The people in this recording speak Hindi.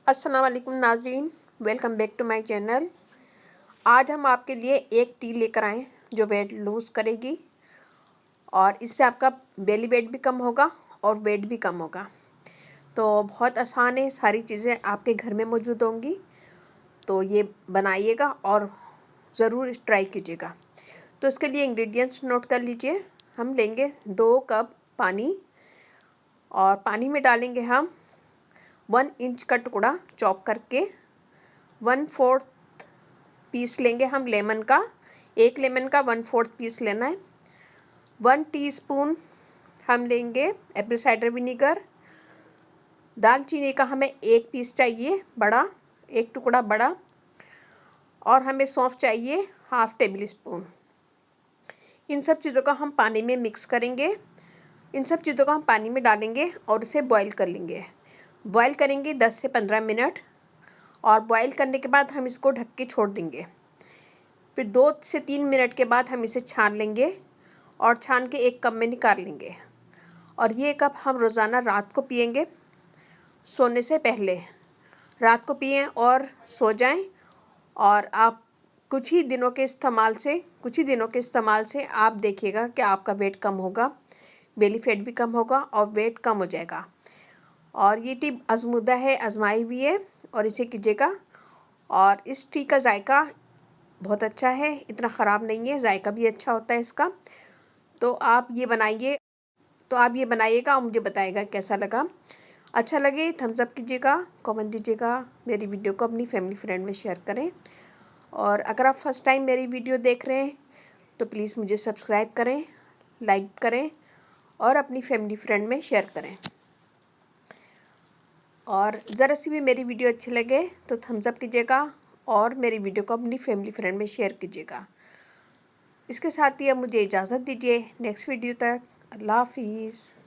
अस्सलाम वालेकुम नाज़रीन, welcome back to my channel. आज हम आपके लिए एक टी लेकर आए जो वेट लूज़ करेगी और इससे आपका बेली वेट भी कम होगा और वेट भी कम होगा। तो बहुत आसान है, सारी चीज़ें आपके घर में मौजूद होंगी, तो ये बनाइएगा और ज़रूर ट्राई कीजिएगा। तो इसके लिए इंग्रेडिएंट्स नोट कर लीजिए। हम लेंगे 2 कप पानी और पानी में डालेंगे हम 1 इंच का टुकड़ा चॉप करके, 1/4 पीस लेंगे हम लेमन का। एक लेमन का 1/4 पीस लेना है। 1 टीस्पून हम लेंगे एप्पल साइडर विनीगर। दालचीनी का हमें 1 पीस चाहिए बड़ा, एक टुकड़ा बड़ा। और हमें सौंफ चाहिए 1/2 टेबल स्पून। इन सब चीज़ों का हम पानी में मिक्स करेंगे। इन सब चीज़ों को हम पानी में डालेंगे और उसे बॉईल कर लेंगे। बॉईल करेंगे 10 से 15 मिनट और बॉईल करने के बाद हम इसको ढक के छोड़ देंगे। फिर 2 से 3 मिनट के बाद हम इसे छान लेंगे और छान के एक कप में निकाल लेंगे। और ये कप हम रोज़ाना रात को पिएंगे सोने से पहले। रात को पिएं और सो जाएं। और आप कुछ ही दिनों के इस्तेमाल से आप देखिएगा कि आपका वेट कम होगा, बेली फैट भी कम होगा और वेट कम हो जाएगा। और ये टी आजमूदा है, आजमाई हुई है और इसे कीजिएगा। और इस टी का जायका बहुत अच्छा है, इतना ख़राब नहीं है, जायका भी अच्छा होता है इसका। तो आप ये बनाइएगा और मुझे बताइएगा कैसा लगा। अच्छा लगे थम्स अप कीजिएगा, कमेंट दीजिएगा, मेरी वीडियो को अपनी फैमिली फ्रेंड में शेयर करें। और अगर आप फर्स्ट टाइम मेरी वीडियो देख रहे हैं तो प्लीज़ मुझे सब्सक्राइब करें, लाइक करें और अपनी फैमिली फ्रेंड में शेयर करें। और ज़रा सी भी मेरी वीडियो अच्छी लगे तो थम्स अप कीजिएगा और मेरी वीडियो को अपनी फैमिली फ्रेंड में शेयर कीजिएगा। इसके साथ ही अब मुझे इजाज़त दीजिए, नेक्स्ट वीडियो तक अल्लाह हाफिज़।